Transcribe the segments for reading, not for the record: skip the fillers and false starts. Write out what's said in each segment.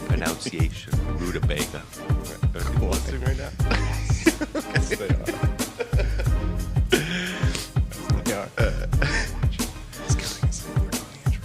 Pronunciation, rutabaga. Watching right now. Yes, they are. They are. He's killing us. We're doing the intro.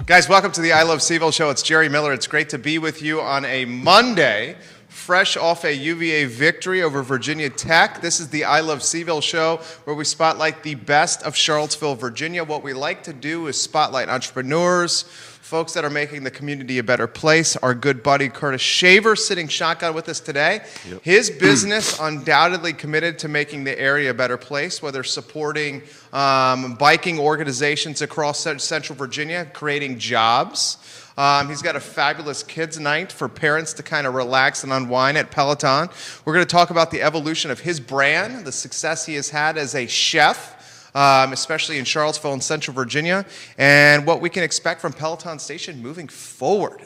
Guys, welcome to the I Love CVille Show. It's Jerry Miller. It's great to be with you on a Monday, fresh off a UVA victory over Virginia Tech. This is the I Love CVille Show, where we spotlight the best of Charlottesville, Virginia. What we like to do is spotlight entrepreneurs, folks that are making the community a better place. Our good buddy Curtis Shaver sitting shotgun with us today. Yep. His business undoubtedly committed to making the area a better place, whether supporting biking organizations across Central Virginia, creating jobs. He's got a fabulous kids' night for parents to kind of relax and unwind at Peloton. We're going to talk about the evolution of his brand, the success he has had as a chef, especially in Charlottesville and Central Virginia, and what we can expect from Peloton Station moving forward.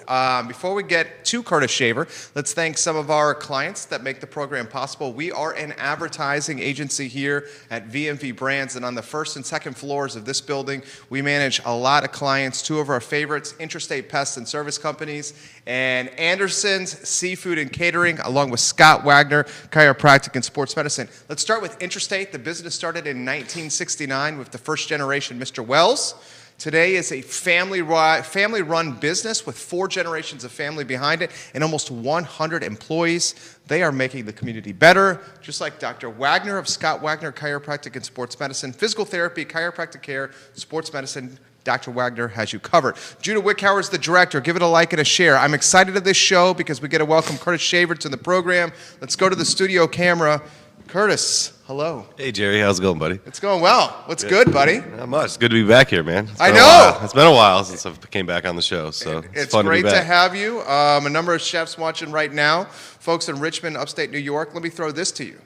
Before we get to Curtis Shaver, let's thank some of our clients that make the program possible. We are an advertising agency here at VMV Brands, and on the first and second floors of this building, we manage a lot of clients. Two of our favorites, Interstate Pest and Service Companies, and Anderson's Seafood and Catering, along with Scott Wagner, Chiropractic and Sports Medicine. Let's start with Interstate. The business started in 1969 with the first generation, Mr. Wells. Today is a family-run business with 4 generations of family behind it and almost 100 employees. They are making the community better, just like Dr. Wagner of Scott Wagner Chiropractic and Sports Medicine, physical therapy, chiropractic care, sports medicine. Dr. Wagner has you covered. Judah Wickhauer is the director. Give it a like and a share. I'm excited of this show because we get to welcome Curtis Shaver to the program. Let's go to the studio camera. Curtis, hello. Hey, Jerry. How's it going, buddy? It's going well. What's good, buddy? Not much. It's good to be back here, man. I know. It's been a while since I came back on the show, so It's fun great to be back. to have you. A number of chefs watching right now, folks in Richmond, upstate New York. Let me throw this to you.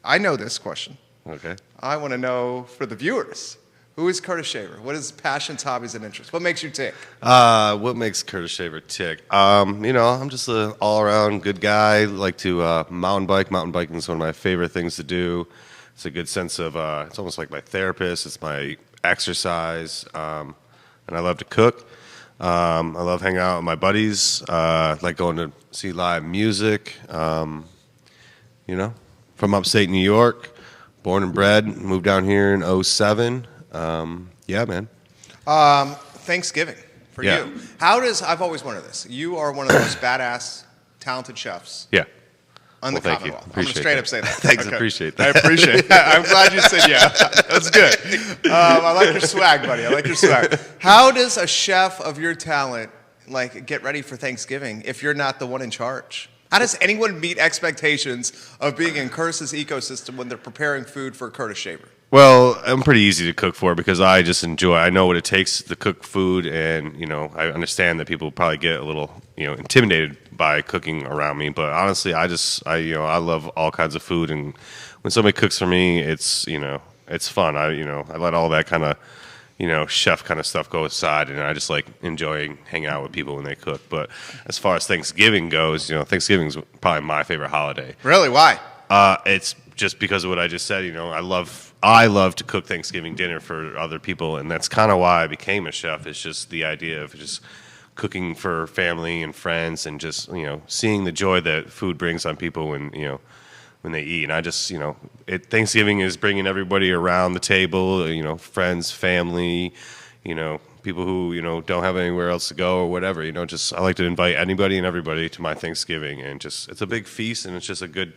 I know this question. Okay. I want to know for the viewers, who is Curtis Shaver? What is passions, hobbies, and interests? What makes you tick? What makes Curtis Shaver tick? I'm just an all-around good guy. Like to mountain bike. Mountain biking is one of my favorite things to do. It's a good sense of, it's almost like my therapist. It's my exercise. And I love to cook. I love hanging out with my buddies. Like going to see live music. From upstate New York. Born and bred. Moved down here in 2007. Yeah, man. Thanksgiving for Yeah. you. I've always wondered this. You are one of the most badass, talented chefs Yeah. on the Well, thank you. Commonwealth. I'm going to Appreciate straight that. up say that. Thanks, Okay. appreciate I that. appreciate that. I'm glad you said yeah. That's good. I like your swag, buddy. I like your swag. How does a chef of your talent get ready for Thanksgiving if you're not the one in charge? How does anyone meet expectations of being in Curtis's ecosystem when they're preparing food for Curtis Shaver? Well, I'm pretty easy to cook for because I just enjoy. I know what it takes to cook food, and I understand that people probably get a little intimidated by cooking around me. But honestly, I love all kinds of food, and when somebody cooks for me, it's fun. I let all that kind of chef kind of stuff go aside, and I just like enjoying hanging out with people when they cook. But as far as Thanksgiving goes, Thanksgiving's probably my favorite holiday. Really? Why? It's just because of what I just said. I love to cook Thanksgiving dinner for other people, and that's kind of why I became a chef. It's just the idea of just cooking for family and friends, and just seeing the joy that food brings on people when they eat. And I just Thanksgiving is bringing everybody around the table. Friends, family, people who don't have anywhere else to go or whatever. I like to invite anybody and everybody to my Thanksgiving, and it's a big feast, and it's just a good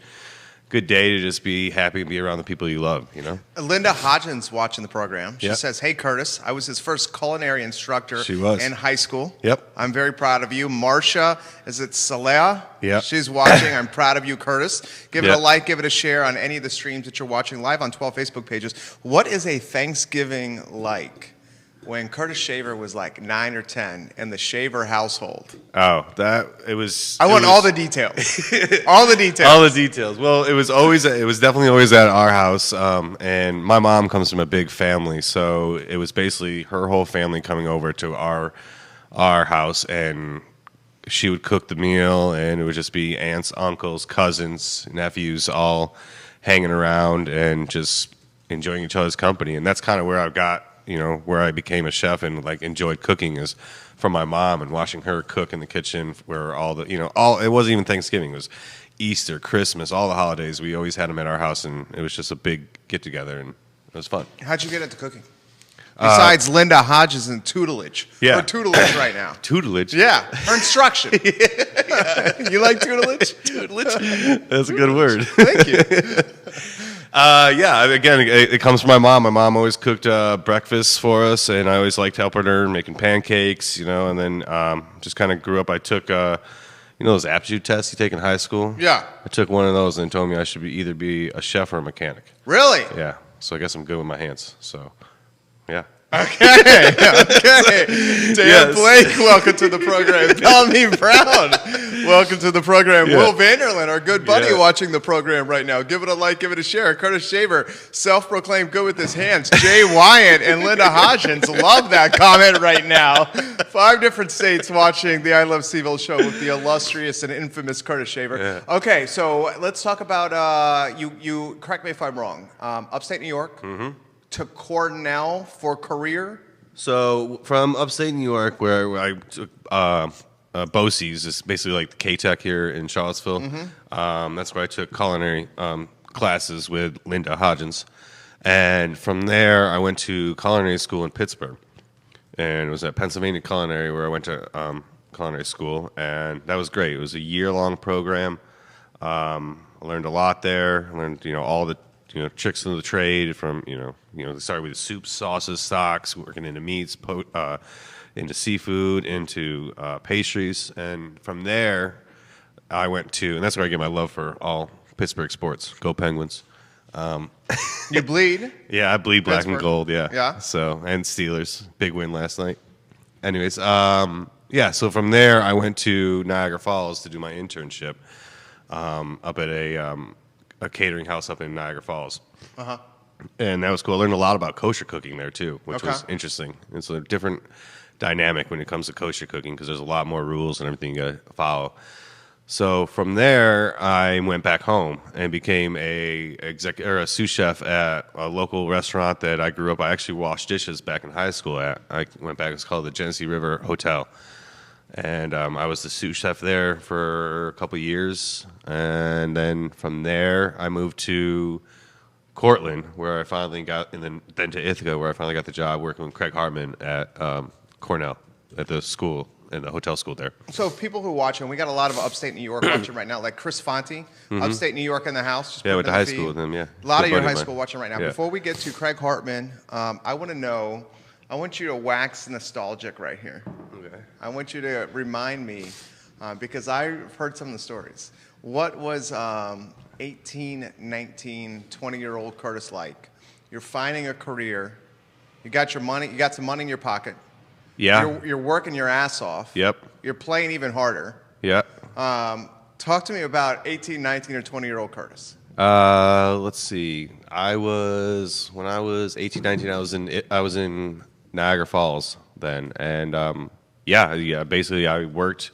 day to just be happy and be around the people you love, Linda Hodgins watching the program. She Yep. says, hey, Curtis, I was his first culinary instructor She was. in high school. Yep. I'm very proud of you. Marcia, is it Salea? Yep. She's watching. I'm proud of you, Curtis. Give it Yep. a like, give it a share on any of the streams that you're watching live on 12 Facebook pages. What is a Thanksgiving like when Curtis Shaver was like 9 or 10 in the Shaver household? Oh, I want all the details. All the details. All the details. Well, it was definitely always at our house. And my mom comes from a big family, so it was basically her whole family coming over to our house and she would cook the meal, and it would just be aunts, uncles, cousins, nephews, all hanging around and just enjoying each other's company. And that's kind of where I got, where I became a chef and like enjoyed cooking is from my mom and watching her cook in the kitchen. Where all the, it wasn't even Thanksgiving, it was Easter, Christmas, all the holidays. We always had them at our house, and it was just a big get together, and it was fun. How'd you get into cooking? Besides Linda Hodges and tutelage. Yeah. Or tutelage right now. Tutelage? Yeah. Her instruction. You like tutelage? Tutelage? That's a good word. Thank you. Again, it comes from my mom. My mom always cooked breakfast for us, and I always liked helping her making pancakes, and then just kind of grew up. I took, those aptitude tests you take in high school? Yeah. I took one of those, and it told me I should either be a chef or a mechanic. Really? Yeah. So I guess I'm good with my hands. So, yeah. Okay. Dan Blake, welcome to the program. Bellamy Brown, welcome to the program. Yeah. Will Vanderland, our good buddy, Yeah. watching the program right now. Give it a like, give it a share. Curtis Shaver, self-proclaimed good with his hands. Jay Wyatt and Linda Hodgins love that comment right now. 5 different states watching the I Love CVille show with the illustrious and infamous Curtis Shaver. Yeah. Okay, so let's talk about, you correct me if I'm wrong, upstate New York. Mm-hmm. To Cornell for career? So from upstate New York, where I took BOCES, is basically like the K-Tech here in Charlottesville. Mm-hmm. That's where I took culinary classes with Linda Hodgins. And from there, I went to culinary school in Pittsburgh. And it was at Pennsylvania Culinary where I went to culinary school. And that was great. It was a year-long program. I learned a lot there. I learned, all the tricks of the trade from, started with soups, sauces, stocks, working into meats, into seafood, into pastries. And from there, I went to, and that's where I get my love for all Pittsburgh sports. Go Penguins. You bleed? Yeah, I bleed black and Pittsburgh. gold, yeah. Yeah? So, and Steelers. Big win last night. Anyways, so from there, I went to Niagara Falls to do my internship up at a catering house up in Niagara Falls. Uh-huh. And that was cool. I learned a lot about kosher cooking there, too, which Okay. was interesting. It's a different dynamic when it comes to kosher cooking because there's a lot more rules and everything you got to follow. So from there, I went back home and became a sous chef at a local restaurant that I grew up. I actually washed dishes back in high school at. I went back. It's called the Genesee River Hotel. And I was the sous chef there for a couple of years. And then from there, I moved to Cortland, where I finally got, and then to Ithaca, where I finally got the job working with Craig Hartman at Cornell, at the school, in the hotel school there. So people who watch, and we got a lot of upstate New York watching right now, like Chris Fonte, upstate New York in the house. Just Yeah, put went him to in high the school feed. with him, yeah. A lot Good of your buddy high of mine. school watching right now. Yeah. Before we get to Craig Hartman, I want to know, I want you to wax nostalgic right here. Okay. I want you to remind me, because I've heard some of the stories. What was 18, 19, 20-year-old Curtis like? You're finding a career. You got your money. You got some money in your pocket. Yeah. You're working your ass off. Yep. You're playing even harder. Yep. Talk to me about 18, 19, or 20-year-old Curtis. Let's see. When I was 18, 19, I was in Niagara Falls then, and basically I worked.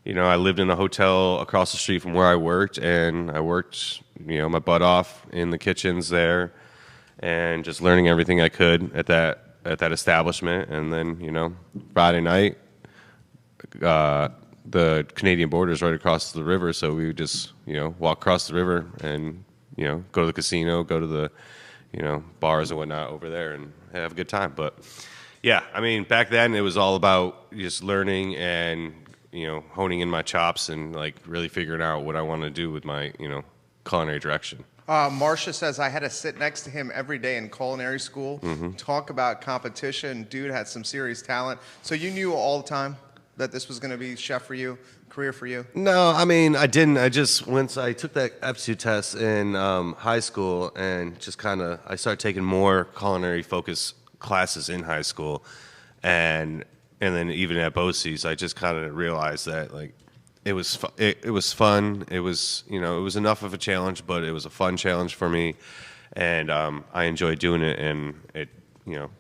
I lived in a hotel across the street from where I worked, and I worked, my butt off in the kitchens there, and just learning everything I could at that establishment. And then, Friday night, the Canadian border is right across the river, so we would just, walk across the river and, go to the casino, go to the, bars and whatnot over there and have a good time. But yeah, I mean, back then it was all about just learning and, honing in my chops and like really figuring out what I want to do with my, culinary direction. Marcia says, I had to sit next to him every day in culinary school, talk about competition. Dude had some serious talent. So you knew all the time that this was going to be chef for you, career for you? No, I mean, I didn't. I just, once I took that aptitude test in high school and just I started taking more culinary focus classes in high school. And then even at BOCES, I just kind of realized that, like, it was fun. It was, it was enough of a challenge, but it was a fun challenge for me. And I enjoyed doing it. And it,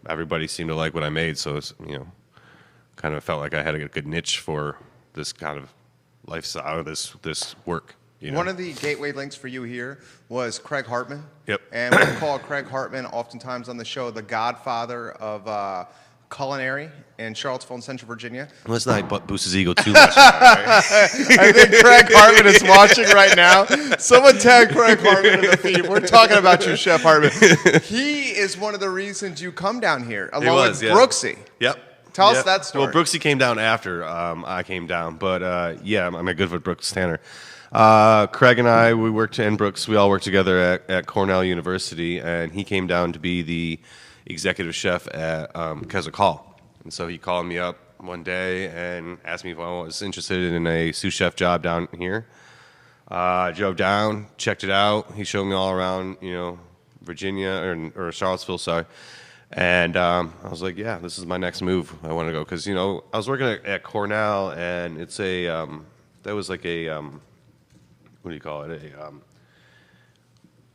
everybody seemed to like what I made. So it's, kind of felt like I had a good niche for this kind of lifestyle, this work. You know? One of the gateway links for you here was Craig Hartman. Yep. And we call Craig Hartman oftentimes on the show the godfather of culinary in Charlottesville and Central Virginia. Let's not boost his ego too much. Right? I think Craig Hartman is watching right now. Someone tag Craig Hartman in the feed. We're talking about you, Chef Hartman. He is one of the reasons you come down here, along with Brooksy. Yep. Tell us that story. Well, Brooksy came down after I came down, but yeah, I'm a good with Brooks Tanner. Craig and I, and Brooks, we all worked together at Cornell University, and he came down to be the executive chef at Keswick Hall. And so he called me up one day and asked me if I was interested in a sous chef job down here. I drove down, checked it out. He showed me all around, Virginia or Charlottesville, sorry. And I was like, yeah, this is my next move. I want to go because, I was working at Cornell, and it's that was like a, what do you call it?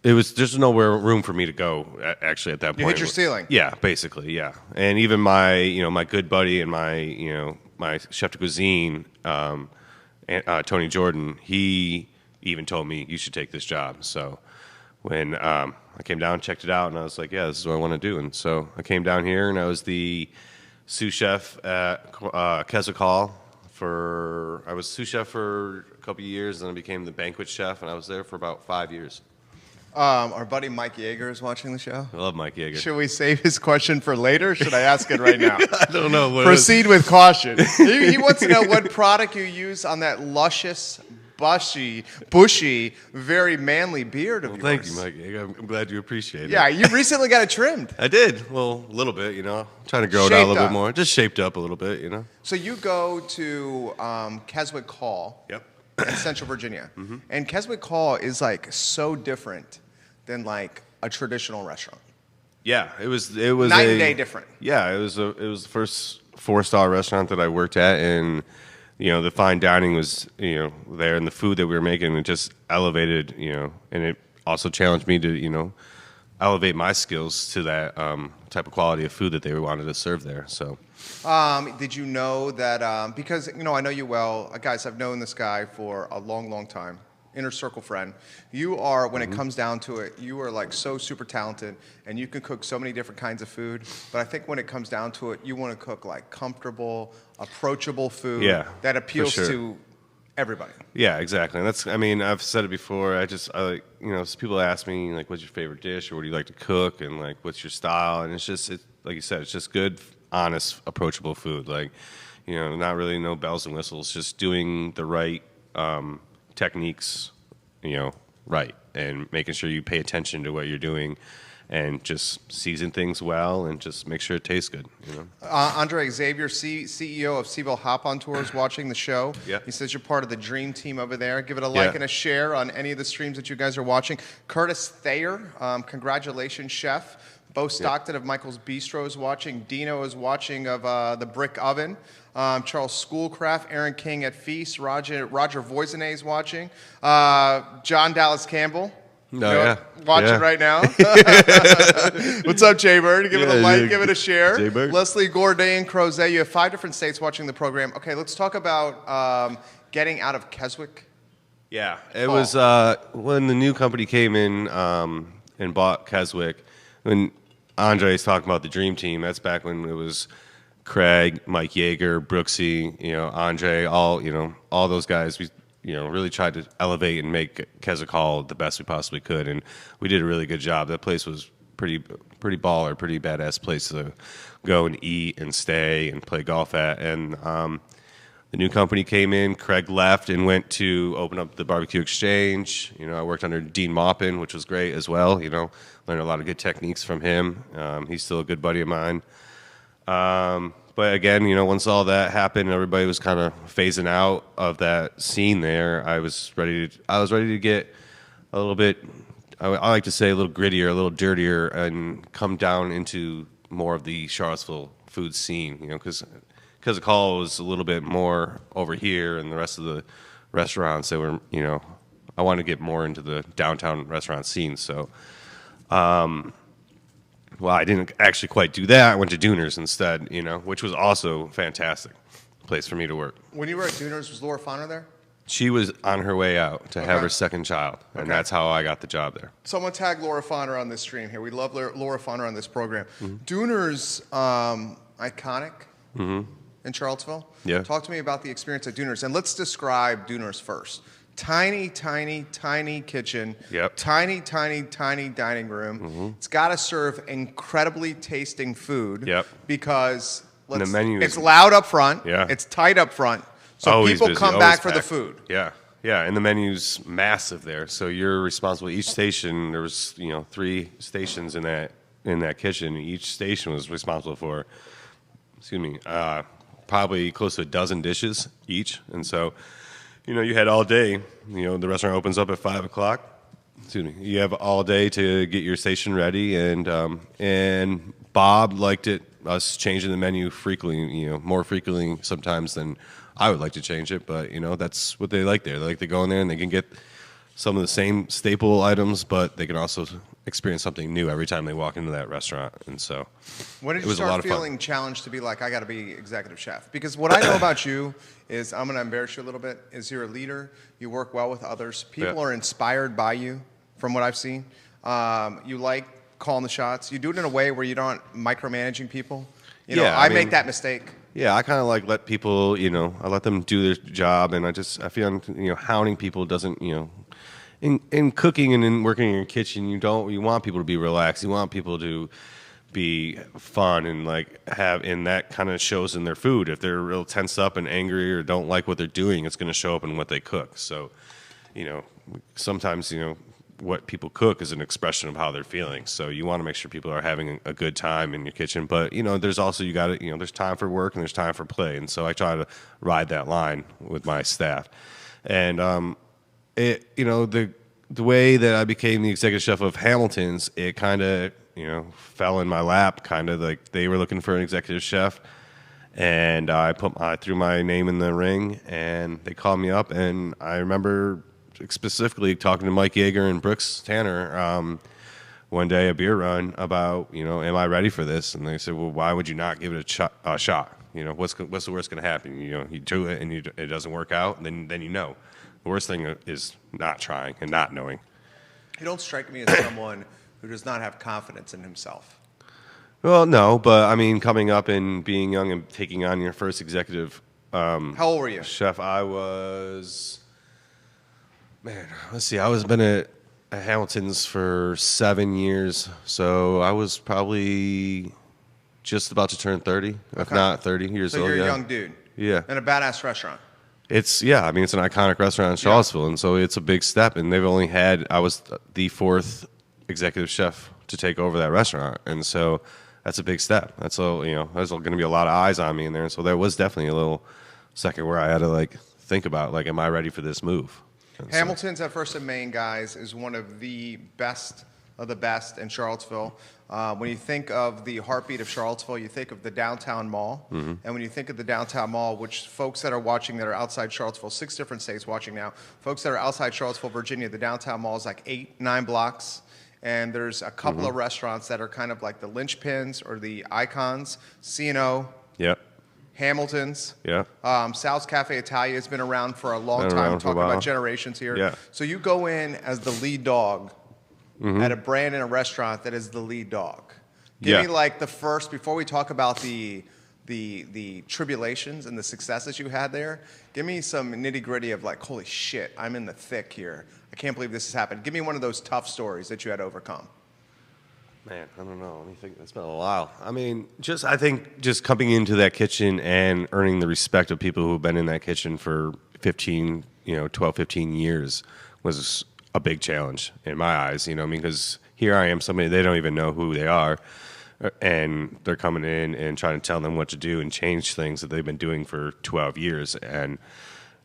There's nowhere room for me to go actually at that point. You hit your ceiling. Yeah, basically, yeah. And even my good buddy and my chef de cuisine, Tony Jordan, he even told me you should take this job. So when I came down, checked it out, and I was like, yeah, this is what I want to do. And so I came down here, and I was the sous chef at Keswick Hall. I was sous chef for a couple of years, then I became the banquet chef, and I was there for about 5 years. Our buddy Mike Yeager is watching the show. I love Mike Yeager. Should we save his question for later, or should I ask it right now? I don't know. Proceed with caution. He wants to know what product you use on that luscious, bushy, very manly beard of yours. Thank you, Mike Yeager. I'm glad you appreciate it. Yeah, you recently got it trimmed. I did. Well, a little bit, trying to grow it out a little bit more. Just shaped up a little bit, So you go to Keswick Hall. Yep. In Central Virginia. Mm-hmm. And Keswick Hall is like so different than like a traditional restaurant. Yeah, it was night and day different. Yeah, it was the first 4-star restaurant that I worked at, and the fine dining was there, and the food that we were making, it just elevated, and it also challenged me to elevate my skills to that type of quality of food that they wanted to serve there. So. Did you know that, because, I know you well, guys, I've known this guy for a long, long time, inner circle friend. You are, when it comes down to it, you are like so super talented, and you can cook so many different kinds of food, but I think when it comes down to it, you want to cook like comfortable, approachable food that appeals to everybody. Yeah, exactly. And I've said it before, people ask me, like, what's your favorite dish, or what do you like to cook, and like, what's your style, and it's just, like you said, it's just good, honest, approachable food. Like, not really no bells and whistles, just doing the right techniques, right, and making sure you pay attention to what you're doing, and just season things well, and just make sure it tastes good. Andre Xavier, CEO of CVille Hop-On Tours, watching the show. Yep. He says you're part of the dream team over there. Give it a like and a share on any of the streams that you guys are watching. Curtis Thayer, congratulations, chef. Bo Stockton of Michael's Bistro is watching. Dino is watching of the Brick Oven. Charles Schoolcraft, Aaron King at Feast. Roger Voisinay is watching. John Dallas Campbell. Watching right now. What's up, Jay Bird? Give it a like, give it a share. Jay-Bird. Leslie Gourdain, Crozet. You have 5 different states watching the program. Okay, let's talk about getting out of Keswick. Yeah, it was when the new company came in and bought Keswick. When Andre's talking about the dream team, that's back when it was Craig, Mike Yeager, Brooksy, Andre, all those guys. We, really tried to elevate and make Keswick Hall the best we possibly could, and we did a really good job. That place was pretty baller, pretty badass place to go and eat and stay and play golf at. And the new company came in. Craig left and went to open up the Barbecue Exchange. I worked under Dean Maupin, which was great as well. Learned a lot of good techniques from him. He's still a good buddy of mine. But again, once all that happened, everybody was kind of phasing out of that scene there. I was ready to get a little bit, I like to say a little grittier, a little dirtier, and come down into more of the Charlottesville food scene, because the call was a little bit more over here, and the rest of the restaurants, they were, I wanted to get more into the downtown restaurant scene. So, well, I didn't actually quite do that. I went to Dooners instead, which was also fantastic. place for me to work. When you were at Dooner's, was Laura Fauner there? She was on her way out to have her second child, and Okay. that's how I got the job there. Someone tag Laura Fauner on this stream here. We love Laura Fauner on this program. Mm-hmm. Dooner's, iconic in Charlottesville. Yeah. Talk to me about the experience at Dooner's, and let's describe Dooner's first. Tiny, tiny, tiny kitchen. Yep. Tiny, tiny, tiny dining room. It's got to serve incredibly tasting food. Yep. Because And the menu it's is- loud up front. Yeah. It's tight up front. So Always people busy, come always back for the packed. food. Yeah, yeah, and the menu's massive there. So you're responsible. Each station, there was 3 stations in that kitchen. Each station was responsible for, probably close to a dozen dishes each. And so, you had all day. The restaurant opens up at 5:00. You have all day to get your station ready, and Bob liked us changing the menu frequently, more frequently sometimes than I would like to change it, but that's what they like there. They like to go in there and they can get some of the same staple items, but they can also experience something new every time they walk into that restaurant. And so When did it you was a lot start of fun. feeling challenged to be like, I got to be executive chef? Because what I know about you is, I'm going to embarrass you a little bit, is you're a leader. You work well with others. People Yeah. are inspired by you, from what I've seen. You like calling the shots. You do it in a way where you don't micromanaging people. Yeah, I I make mean- that mistake. Yeah, I kind of like let people, I let them do their job, and I feel, hounding people doesn't, in cooking and in working in your kitchen, you want people to be relaxed. You want people to be fun and and that kind of shows in their food. If they're real tensed up and angry or don't like what they're doing, it's going to show up in what they cook. So, sometimes, what people cook is an expression of how they're feeling. So you want to make sure people are having a good time in your kitchen. But, there's also, there's time for work and there's time for play. And so I try to ride that line with my staff. And, the way that I became the executive chef of Hamilton's, it kind of, fell in my lap, kind of like they were looking for an executive chef. And I threw my name in the ring and they called me up. And I remember specifically talking to Mike Yeager and Brooks Tanner one day, a beer run, about, am I ready for this? And they said, well, why would you not give it a shot? What's the worst going to happen? You do it and it doesn't work out, then The worst thing is not trying and not knowing. You don't strike me as someone who does not have confidence in himself. Well, no, but I mean, coming up and being young and taking on your first executive How old were you? chef, I was, let's see, I was been at Hamilton's for 7 years, so I was probably just about to turn 30, if Okay. not 30 years So old. you're a yeah. young dude. Yeah. In a badass restaurant. It's an iconic restaurant in Charlottesville, and so it's a big step. And they've only had, I was the 4th executive chef to take over that restaurant, and so that's a big step. That's there's going to be a lot of eyes on me in there, and so there was definitely a little second where I had to think about am I ready for this move? And so- Hamilton's at First and Main, guys, is one of the best in Charlottesville. When you think of the heartbeat of Charlottesville, you think of the downtown mall. Mm-hmm. And when you think of the downtown mall, which folks that are watching that are outside Charlottesville, 6 different states watching now, folks that are outside Charlottesville, Virginia, the downtown mall is 8-9 blocks. And there's a couple Mm-hmm. of restaurants that are kind of like the linchpins or the icons. C&O, Yep. Hamilton's. Yeah. Sal's Cafe Italia has been around for a long Been time, around for a talking about while. generations here. Yeah. So you go in as the lead dog Mm-hmm. at a brand in a restaurant that is the lead dog. Give Yeah. me the first, before we talk about the tribulations and the successes you had there, give me some nitty gritty of holy shit, I'm in the thick here. I can't believe this has happened. Give me one of those tough stories that you had to overcome. Man, I don't know. Let me think. It's been a while. I mean, I think just coming into that kitchen and earning the respect of people who've been in that kitchen for 12, 15 years was a big challenge in my eyes, because here I am, somebody, they don't even know who they are, and they're coming in and trying to tell them what to do and change things that they've been doing for 12 years, and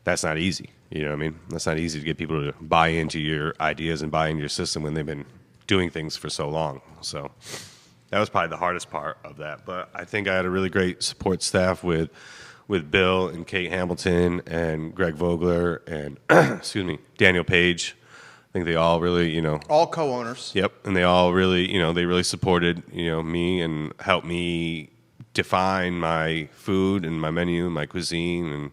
that's not easy. That's not easy to get people to buy into your ideas and buy into your system when they've been doing things for so long. So that was probably the hardest part of that. But I think I had a really great support staff with Bill and Kate Hamilton and Greg Vogler and Daniel Page. I think they all really, All co-owners. Yep, and they all really, they really supported, me and helped me define my food and my menu and my cuisine and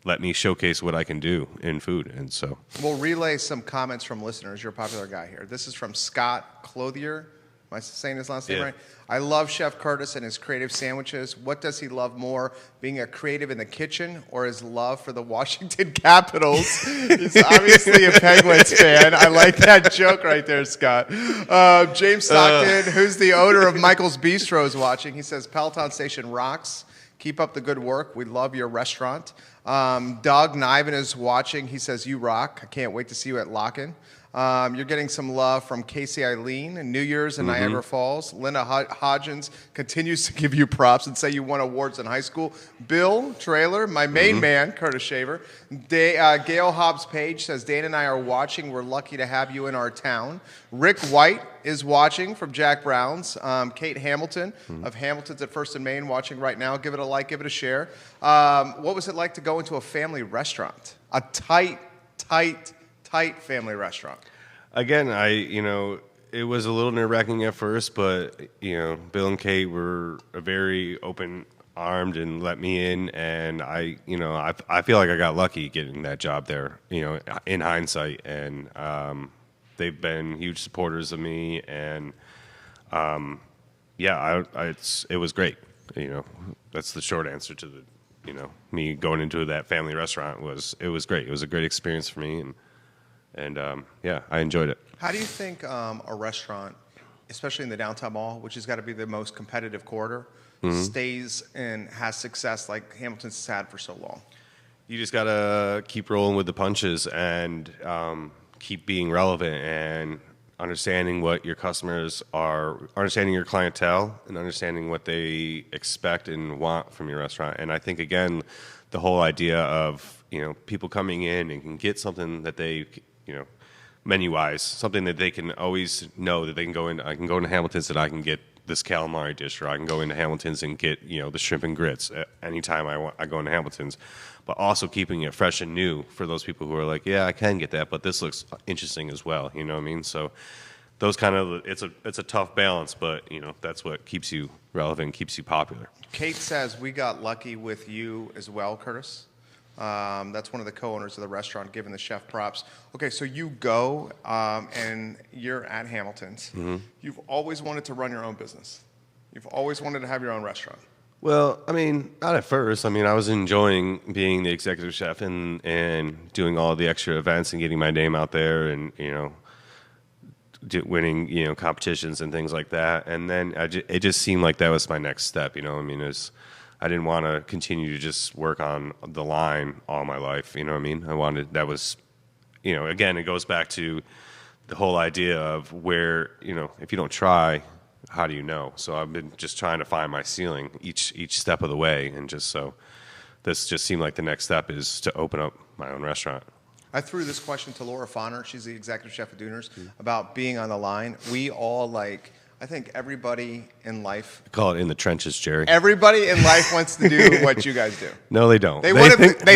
let me showcase what I can do in food. And so we'll relay some comments from listeners. You're a popular guy here. This is from Scott Clothier. Am I saying his last name right? I love Chef Curtis and his creative sandwiches. What does he love more, being a creative in the kitchen or his love for the Washington Capitals? He's obviously a Penguins fan. I like that joke right there, Scott. James Stockton, who's the owner of Michael's Bistro, is watching. He says, Peloton Station rocks. Keep up the good work. We love your restaurant. Doug Niven is watching. He says, you rock. I can't wait to see you at Lock-In. You're getting some love from Casey Eileen and New Year's in Niagara Falls. Linda Hodgins continues to give you props and say you won awards in high school. Bill Trailer, my main man, Curtis Shaver. Gail Hobbs Page says, Dana and I are watching. We're lucky to have you in our town. Rick White is watching from Jack Brown's. Kate Hamilton of Hamilton's at First and Main watching right now. Give it a like, give it a share. What was it like to go into a family restaurant? A tight family restaurant. Again, it was a little nerve-wracking at first, but Bill and Kate were very open-armed and let me in, and I feel like I got lucky getting that job there. In hindsight, and they've been huge supporters of me, and it was great. That's the short answer to me going into that family restaurant. It was great. It was a great experience for me, and I enjoyed it. How do you think a restaurant, especially in the downtown mall, which has got to be the most competitive corridor, stays and has success like Hamilton's had for so long? You just got to keep rolling with the punches and keep being relevant and understanding what your customers are, understanding your clientele and understanding what they expect and want from your restaurant. And I think, again, the whole idea of, people coming in and can get something that they, menu-wise, something that they can always know that they can go in. I can go into Hamilton's and I can get this calamari dish, or I can go into Hamilton's and get, the shrimp and grits anytime I go into Hamilton's. But also keeping it fresh and new for those people who are like, yeah, I can get that, but this looks interesting as well. You know what I mean? So those it's a tough balance, but that's what keeps you relevant, keeps you popular. Kate says we got lucky with you as well, Curtis. That's one of the co-owners of the restaurant, giving the chef props. Okay, so you go and you're at Hamilton's. You've always wanted to run your own business. You've always wanted to have your own restaurant. Well, not at first. I was enjoying being the executive chef and doing all the extra events and getting my name out there and, winning, competitions and things like that. And then it just seemed like that was my next step, I didn't want to continue to just work on the line all my life, again, it goes back to the whole idea of where, if you don't try, how do you know? So I've been just trying to find my ceiling each step of the way, and this just seemed like the next step is to open up my own restaurant. I threw this question to Laura Fonner. She's the executive chef of Dooners, about being on the line. We all I think everybody in life. I call it in the trenches, Jerry. Everybody in life wants to do what you guys do. No, they don't. They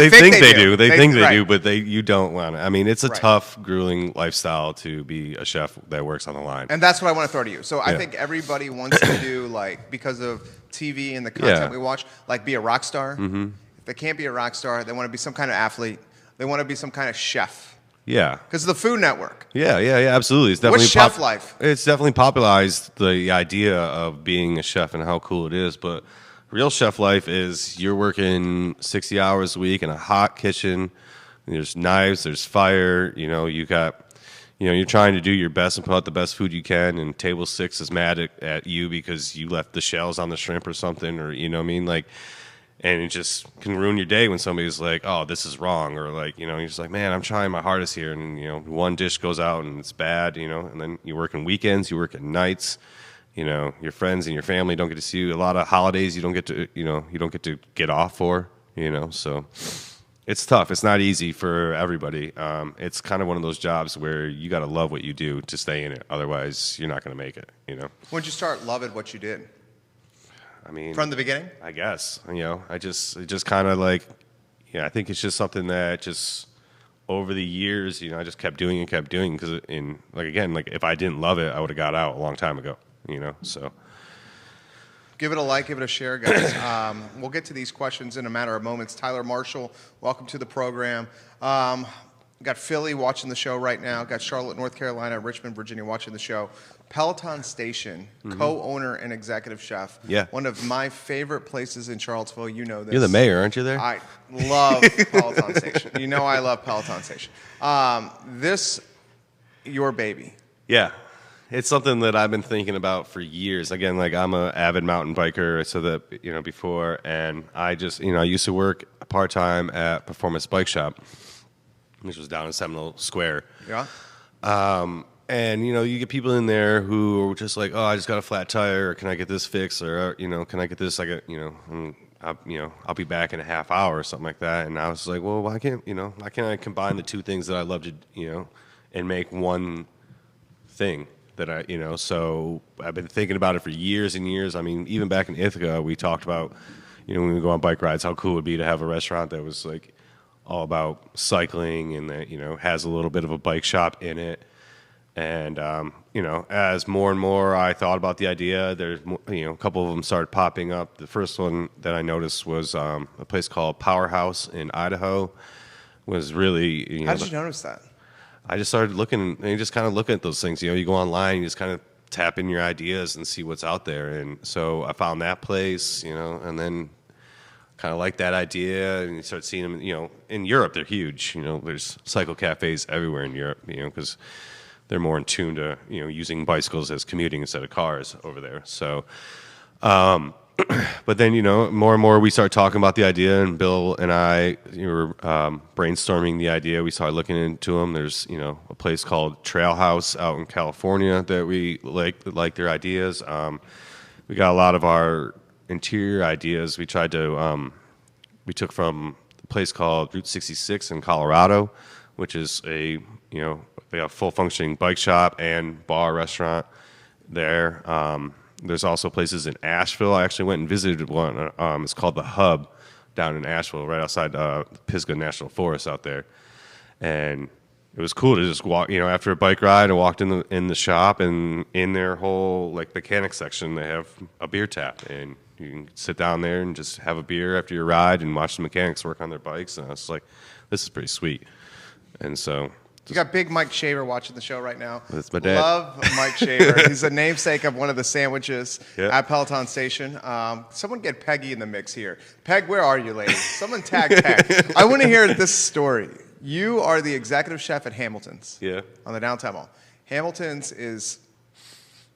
think they do. They think they do, but you don't want to. It's a Right. tough, grueling lifestyle to be a chef that works on the line. And that's what I want to throw to you. So I think everybody wants to do, because of TV and the content we watch, be a rock star. If they can't be a rock star, they want to be some kind of athlete. They want to be some kind of chef. Yeah. Because of the Food Network. Yeah, absolutely. It's definitely What's chef life? It's definitely popularized the idea of being a chef and how cool it is, but real chef life is you're working 60 hours a week in a hot kitchen. There's knives, there's fire, you got you're trying to do your best and put out the best food you can, and table 6 is mad at you because you left the shells on the shrimp or something, or and it just can ruin your day when somebody's like, oh, this is wrong, or you're just like, man, I'm trying my hardest here, and one dish goes out and it's bad, and then you work on weekends, you work at nights, your friends and your family don't get to see you. A lot of holidays you don't get to get off for, so it's tough. It's not easy for everybody. It's kind of one of those jobs where you got to love what you do to stay in it. Otherwise, you're not going to make it, When did you start loving what you did? From the beginning? I guess, it just kind of I think it's just something that just over the years, I just kept doing because if I didn't love it, I would have got out a long time ago, so. Give it a like, give it a share, guys. We'll get to these questions in a matter of moments. Tyler Marshall, welcome to the program. Got Philly watching the show right now. Got Charlotte, North Carolina, Richmond, Virginia watching the show. Peloton Station, co-owner and executive chef. Yeah. One of my favorite places in Charlottesville. You know this. You're the mayor, aren't you there? I love Peloton Station. You know I love Peloton Station. This, your baby. Yeah. It's something that I've been thinking about for years. Again, like I'm an avid mountain biker, so that, before, and I just, I used to work part-time at Performance Bike Shop, which was down in Seminole Square. Yeah. And, you get people in there who are just like, oh, I just got a flat tire, or can I get this fixed, or, can I get this? I'll be back in a half hour or something like that. And I was like, well, why can't I combine the two things that I love to, and make one thing that so I've been thinking about it for years and years. I mean, even back in Ithaca, we talked about, when we go on bike rides, how cool it would be to have a restaurant that was like all about cycling and that, has a little bit of a bike shop in it. And, as more and more I thought about the idea, there's, a couple of them started popping up. The first one that I noticed was a place called Powerhouse in Idaho. Was really, How did you notice that? I just started looking, and you just kind of look at those things. You go online, you just kind of tap in your ideas and see what's out there. And so I found that place, and then kind of like that idea, and you start seeing them. In Europe, they're huge. There's cycle cafes everywhere in Europe, because they're more in tune to, using bicycles as commuting instead of cars over there. So, but then, more and more we start talking about the idea, and Bill and I were brainstorming the idea. We started looking into them. There's, a place called Trail House out in California that we like their ideas. We got a lot of our interior ideas. We tried to, we took from a place called Route 66 in Colorado, which is they have full functioning bike shop and bar restaurant there. There's also places in Asheville. I actually went and visited one. It's called The Hub down in Asheville, right outside Pisgah National Forest out there. And it was cool to just walk, after a bike ride, I walked in the shop, and in their whole mechanic section, they have a beer tap, and you can sit down there and just have a beer after your ride and watch the mechanics work on their bikes. And I was like, this is pretty sweet. And so you got Big Mike Shaver watching the show right now. That's my dad. Love Mike Shaver. He's a namesake of one of the sandwiches at Peloton Station. Someone get Peggy in the mix here. Peg, where are you, lady? Someone tag Peg. I want to hear this story. You are the executive chef at Hamilton's. Yeah. On the downtown mall. Hamilton's is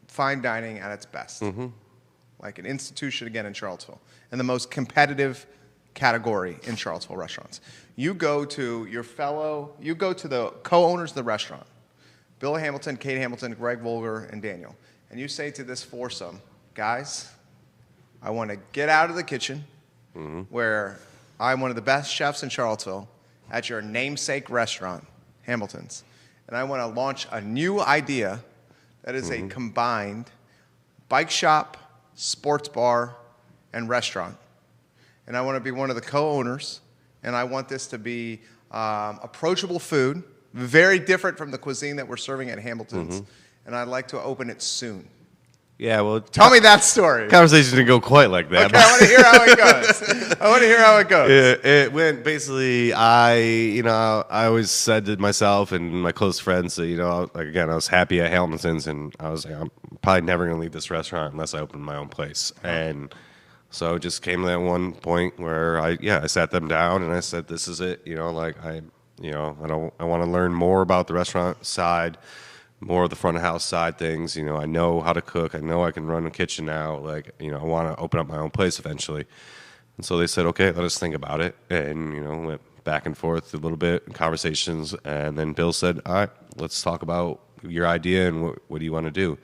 fine dining at its best. Mm-hmm. Like an institution again in Charlottesville. And the most competitive category in Charlottesville restaurants. You go to the co-owners of the restaurant, Bill Hamilton, Kate Hamilton, Greg Volger, and Daniel, and you say to this foursome, guys, I want to get out of the kitchen where I'm one of the best chefs in Charlottesville at your namesake restaurant, Hamilton's, and I want to launch a new idea that is a combined bike shop, sports bar, and restaurant. And I want to be one of the co-owners, and I want this to be approachable food, very different from the cuisine that we're serving at Hamilton's, and I'd like to open it soon. Yeah, well, tell me that story. Conversation didn't go quite like that. Okay, I want to hear how it goes. It went basically. I always said to myself and my close friends that I was happy at Hamilton's, and I was like, I'm probably never going to leave this restaurant unless I open my own place, and so it just came to that one point where I sat them down and I said, this is it. I want to learn more about the restaurant side, more of the front of house side things. I know how to cook. I know I can run a kitchen now. I want to open up my own place eventually. And so they said, okay, let us think about it. And, went back and forth a little bit in conversations. And then Bill said, all right, let's talk about your idea and what do you want to do?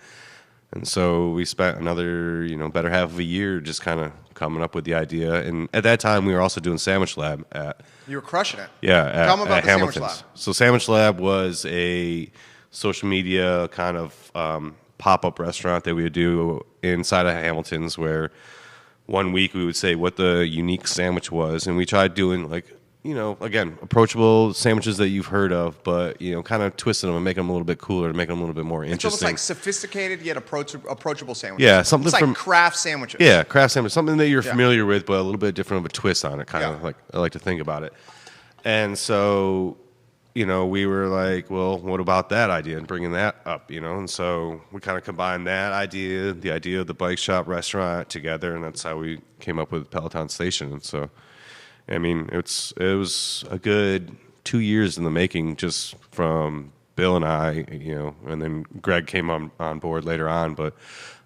And so we spent another, better half of a year just kind of coming up with the idea. And at that time, we were also doing Sandwich Lab at... You were crushing it. Yeah, Tell me about the Hamilton's. Sandwich Lab. So Sandwich Lab was a social media kind of pop-up restaurant that we would do inside of Hamilton's, where one week we would say what the unique sandwich was. And we tried doing again, approachable sandwiches that you've heard of, but, kind of twisting them and making them a little bit cooler to make them a little bit more It's interesting. almost like sophisticated yet approachable sandwiches. Yeah, something it's like from craft sandwiches. Yeah, craft sandwich, something that you're Yeah. familiar with, but a little bit different of a twist on it, kind of like I like to think about it. And so, we were like, well, what about that idea and bringing that up, And so we kind of combined that idea, the idea of the bike shop restaurant together, and that's how we came up with Peloton Station. And so, I mean, it was a good 2 years in the making, just from Bill and I, and then Greg came on board later on, but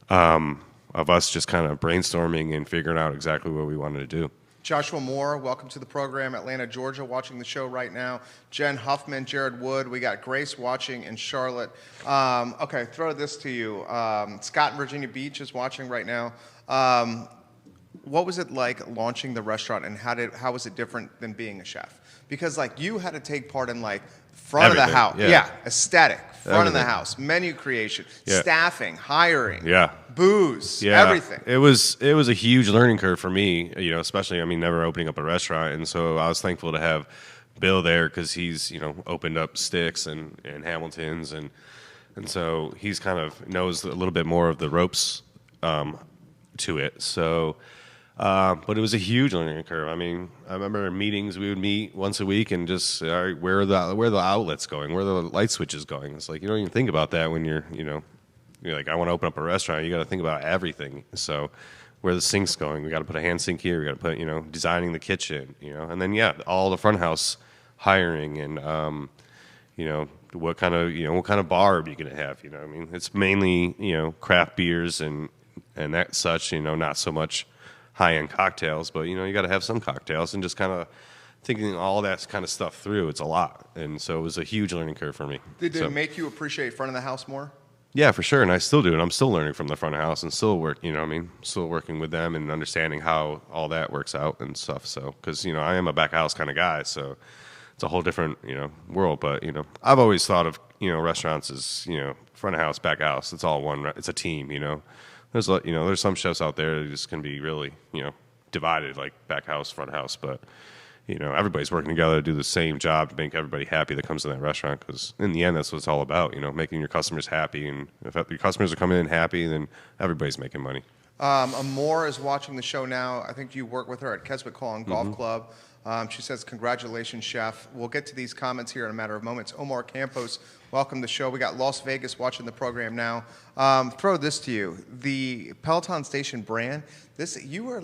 of us just kind of brainstorming and figuring out exactly what we wanted to do. Joshua Moore, welcome to the program. Atlanta, Georgia, watching the show right now. Jen Huffman, Jared Wood. We got Grace watching in Charlotte. Okay, throw this to you. Scott in Virginia Beach is watching right now. What was it like launching the restaurant, and how was it different than being a chef? Because you had to take part in front Everything, of the house, yeah. Aesthetic, front of the Everything. house, menu creation, Yeah. staffing, hiring, Yeah. booze, Yeah, everything. It was a huge learning curve for me, especially, never opening up a restaurant. And so I was thankful to have Bill there because he's, opened up Sticks and Hamilton's. And so he's kind of knows a little bit more of the ropes to it. So, but it was a huge learning curve. I remember in meetings, we would meet once a week and just, all right, where are the outlets going? Where are the light switches going? It's like, you don't even think about that when you're like, I want to open up a restaurant. You got to think about everything. So where the sink's going, we got to put a hand sink here. We got to put, designing the kitchen, and then, all the front house hiring and, what kind of bar are you going to have? It's mainly, craft beers and that such, not so much high-end cocktails, but, you got to have some cocktails, and just kind of thinking all that kind of stuff through. It's a lot. And so it was a huge learning curve for me. Did it make you appreciate front of the house more? Yeah, for sure, and I still do, and I'm still learning from the front of house, and still still working with them and understanding how all that works out and stuff. So, because I am a back house kind of guy, so it's a whole different world. But I've always thought of restaurants as front of house, back house. It's all one. It's a team. There's there's some chefs out there that just can be really divided, like back house, front house, but. Everybody's working together to do the same job to make everybody happy that comes to that restaurant. Because in the end, that's what it's all about. Making your customers happy, and if your customers are coming in happy, then everybody's making money. Amore is watching the show now. I think you work with her at Keswick Hall and Golf Club. She says, "Congratulations, chef." We'll get to these comments here in a matter of moments. Omar Campos, welcome to the show. We got Las Vegas watching the program now. Throw this to you: the Peloton Station brand. You are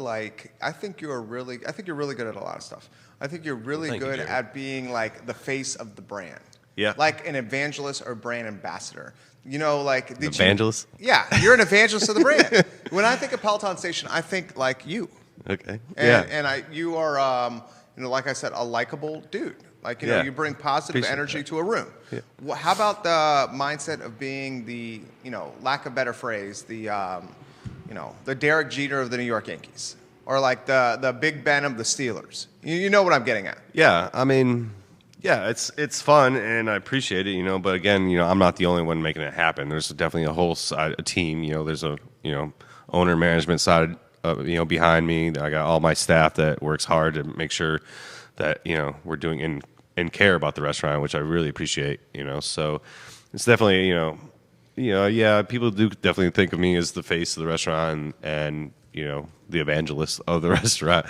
I think you're really good at a lot of stuff. I think you're really Thank you, good Jerry. at being the face of the brand. Yeah. Like an evangelist or brand ambassador. Evangelist? Yeah, you're an evangelist of the brand. When I think of Peloton Station, I think like you. Okay. And you are, like I said, a likable dude. You bring positive Appreciate energy that. to a room. Yeah. How about the mindset of being the, lack of better phrase, the Derek Jeter of the New York Yankees, or the Big Ben of the Steelers? You know what I'm getting at? Yeah. It's fun, and I appreciate it. But again, I'm not the only one making it happen. There's definitely a whole side, a team. There's a owner management side, behind me. I got all my staff that works hard to make sure that we're doing and care about the restaurant, which I really appreciate. So it's definitely people do definitely think of me as the face of the restaurant and the evangelist of the restaurant.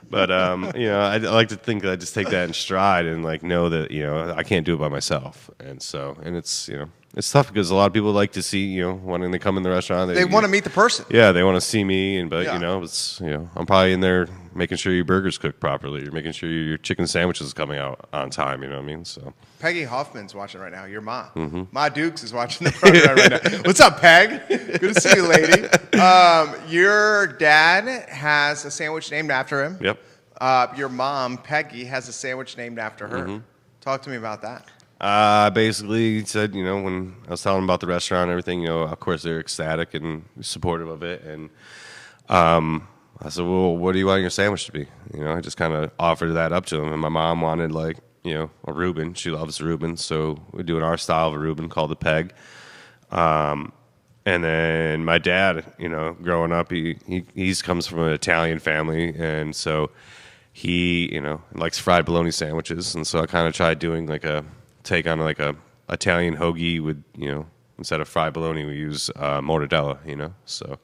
But I like to think that I just take that in stride and know that I can't do it by myself. And so it's tough because a lot of people like to see when they come in the restaurant They want to meet the person. Yeah, they want to see me, but Yeah. it's I'm probably in there making sure your burger's cooked properly. You're making sure your chicken sandwiches is coming out on time. You know what I mean? So Peggy Hoffman's watching right now. Your mom. Ma Dukes is watching the program right now. What's up, Peg? Good to see you, lady. Your dad has a sandwich named after him. Yep. Your mom, Peggy, has a sandwich named after her. Talk to me about that. Basically said, when I was telling them about the restaurant and everything, of course they're ecstatic and supportive of it. And I said, well, what do you want your sandwich to be? I just kind of offered that up to them. And my mom wanted a Reuben. She loves Reuben. So we're doing our style of a Reuben called the Peg. And then my dad, growing up, he comes from an Italian family. And so he, likes fried bologna sandwiches, and so I kind of tried doing like a take on like a Italian hoagie with, instead of fried bologna, we use mortadella, so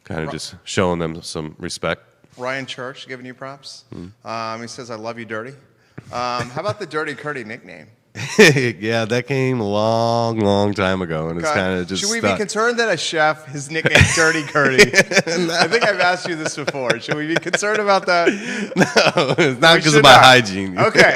kind of just showing them some respect. Ryan Church giving you props. He says, "I love you, Dirty." How about the Dirty Curdy nickname? Yeah, that came a long time ago, and it's kind of just Should we stuck. be concerned that a chef, his nickname Dirty Curdy? I think I've asked you this before. Should we be concerned about that? No, it's not because of my hygiene. Okay.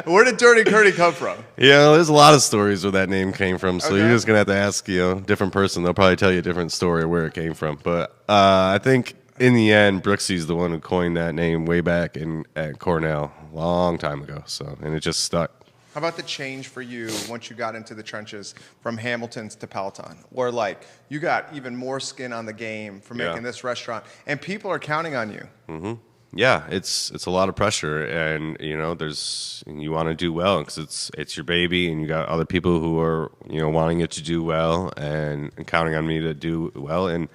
Where did Dirty Curdy come from? Yeah, there's a lot of stories where that name came from, so Okay. you're just going to have to ask, different person. They'll probably tell you a different story of where it came from. But I think in the end, Brooksy's the one who coined that name way back at Cornell a long time ago, and it just stuck. How about the change for you once you got into the trenches from Hamilton's to Peloton? Or like you got even more skin on the game for making this restaurant, and people are counting on you. Mm-hmm. Yeah, it's a lot of pressure, and you want to do well because it's your baby, and you got other people who are wanting it to do well and counting on me to do well, and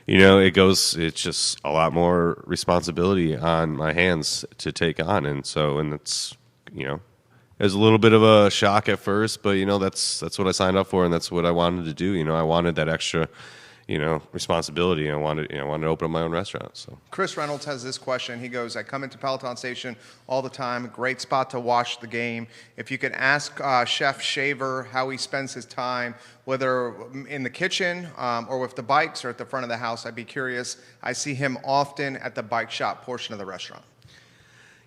it's just a lot more responsibility on my hands to take on, and it's it was a little bit of a shock at first, but that's what I signed up for, and that's what I wanted to do. I wanted that extra, responsibility. I wanted to open up my own restaurant. So Chris Reynolds has this question. He goes, "I come into Peloton Station all the time. Great spot to watch the game. If you could ask Chef Shaver how he spends his time, whether in the kitchen or with the bikes or at the front of the house, I'd be curious. I see him often at the bike shop portion of the restaurant."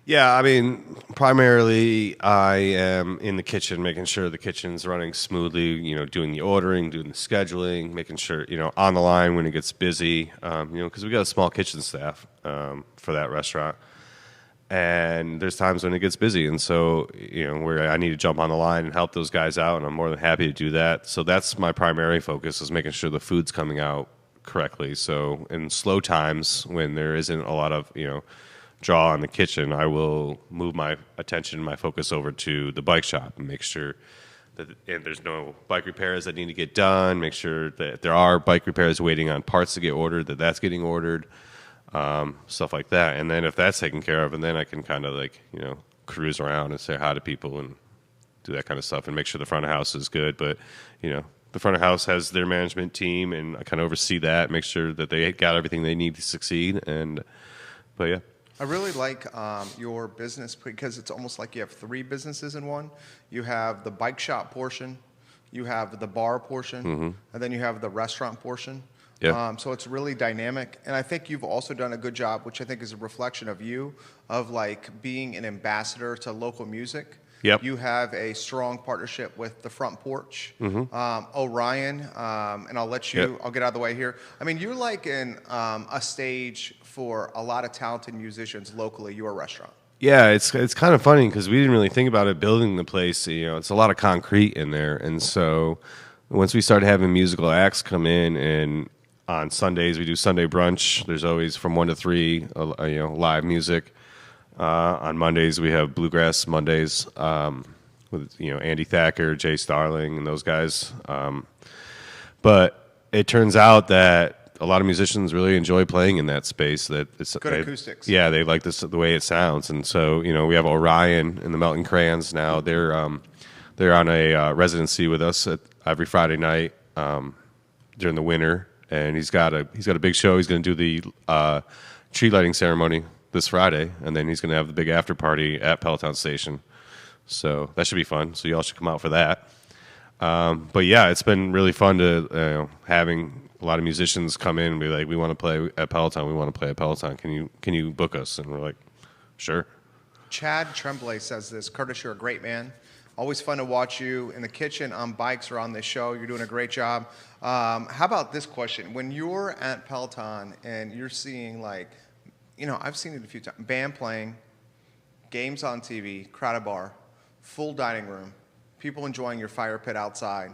yeah, I mean, primarily I am in the kitchen, making sure the kitchen's running smoothly. Doing the ordering, doing the scheduling, making sure on the line when it gets busy. Because we got a small kitchen staff for that restaurant. And there's times when it gets busy, and so where I need to jump on the line and help those guys out, and I'm more than happy to do that. So that's my primary focus, is making sure the food's coming out correctly. So in slow times when there isn't a lot of draw in the kitchen, I will move my attention, my focus over to the bike shop and make sure that there's no bike repairs that need to get done. Make sure that if there are bike repairs waiting on parts to get ordered, that's getting ordered. Stuff like that, and then if that's taken care of, and then I can kind of cruise around and say hi to people and do that kind of stuff, and make sure the front of house is good. But the front of house has their management team, and I kind of oversee that, make sure that they got everything they need to succeed. But yeah, I really like your business because it's almost like you have three businesses in one. You have the bike shop portion, you have the bar portion, and then you have the restaurant portion. Yeah. So it's really dynamic, and I think you've also done a good job, which I think is a reflection of you, of being an ambassador to local music. Yep. You have a strong partnership with the Front Porch, Orion, and I'll let you. Yep. I'll get out of the way here. I mean, you're like in a stage for a lot of talented musicians locally. Your restaurant. Yeah, it's kind of funny because we didn't really think about it building the place. It's a lot of concrete in there, and so once we started having musical acts come in, and on Sundays we do Sunday brunch. There's always from 1 to 3, live music. On Mondays we have Bluegrass Mondays with Andy Thacker, Jay Starling, and those guys. But it turns out that a lot of musicians really enjoy playing in that space. That it's Good acoustics. Yeah, they like the way it sounds, and so we have Orion and the Melton Crayons now. They're on a residency with us every Friday night during the winter, and he's got a big show. He's going to do the tree lighting ceremony this Friday, and then he's going to have the big after party at Peloton Station. So that should be fun. So y'all should come out for that. But yeah, it's been really fun to having a lot of musicians come in and be like, "We want to play at Peloton. We want to play at Peloton. Can you book us?" And we're like, "Sure." Chad Tremblay says this. Curtis, you're a great man. Always fun to watch you in the kitchen, on bikes, or on this show. You're doing a great job. How about this question? When you're at Peloton and you're seeing I've seen it a few times, band playing, games on TV, crowded bar, full dining room, people enjoying your fire pit outside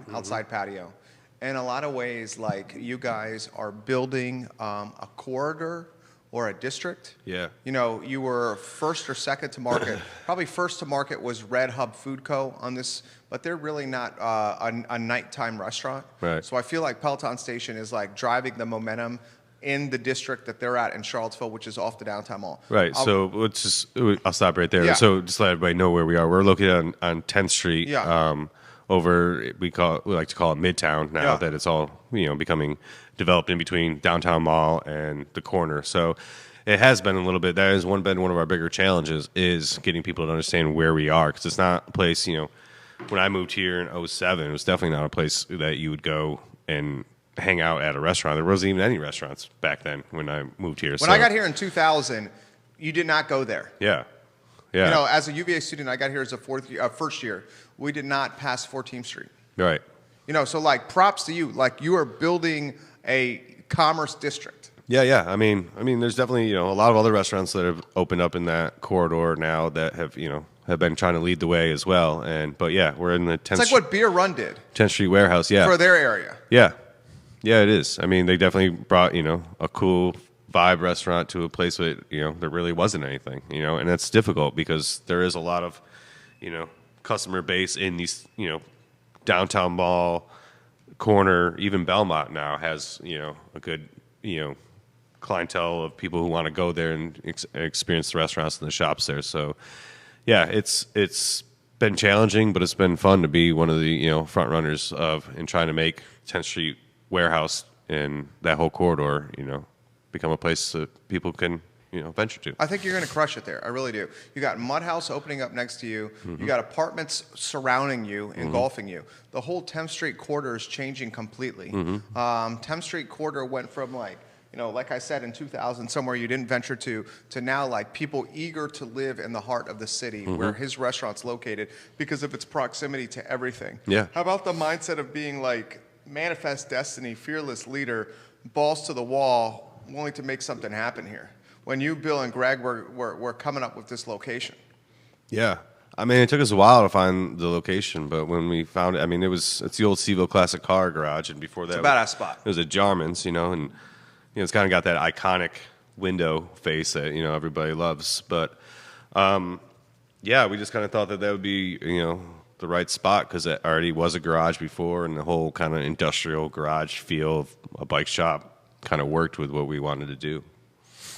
patio. In a lot of ways, you guys are building a corridor or a district. Yeah. You were first or second to market. Probably first to market was Red Hub Food Co. on this, but they're really not a nighttime restaurant. Right. So I feel like Peloton Station is driving the momentum in the district that they're at in Charlottesville, which is off the downtown mall. Right. So I'll stop right there. Yeah. So just let everybody know where we are. We're located on 10th Street. Yeah. Over we like to call it Midtown now that it's all becoming developed in between downtown mall and the corner. So it has been a little bit. That has been one of our bigger challenges is getting people to understand where we are, because it's not a place. When I moved here in '07, it was definitely not a place that you would go and hang out at a restaurant. There wasn't even any restaurants back then when I moved here. When I got here in 2000, you did not go there. Yeah. Yeah. As a UVA student, I got here as a first year. We did not pass 14th Street. Right. So like props to you. Like you are building a commerce district. Yeah. I mean, there's definitely a lot of other restaurants that have opened up in that corridor now that have been trying to lead the way as well. But yeah, we're in the 10th. It's like what Beer Run did. 10th Street Warehouse. Yeah. For their area. Yeah. Yeah, it is. I mean, they definitely brought a cool vibe restaurant to a place that there really wasn't anything. And that's difficult because there is a lot of customer base in these downtown mall corner. Even Belmont now has a good clientele of people who want to go there and experience the restaurants and the shops there. So yeah, it's been challenging, but it's been fun to be one of the front runners in trying to make 10th Street Warehouse and that whole corridor become a place that people can venture to. I think you're going to crush it there. I really do. You got Mud House opening up next to you. You got apartments surrounding you, engulfing you. The whole 10th Street corridor is changing completely. 10th Street corridor went from like I said in 2000, somewhere you didn't venture to now like people eager to live in the heart of the city where his restaurant's located because of its proximity to everything. Yeah. How about the mindset of being like manifest destiny, fearless leader, balls to the wall, willing to make something happen here? When you, Bill, and Greg were coming up with this location. Yeah. I mean, it took us a while to find the location, but when we found it, I mean, it's the old CVille Classic Car Garage, and before that, it's a badass spot. It was at Jarman's, and it's kind of got that iconic window face that everybody loves. But yeah, we just kind of thought that would be the right spot because it already was a garage before, and the whole kind of industrial garage feel of a bike shop kind of worked with what we wanted to do.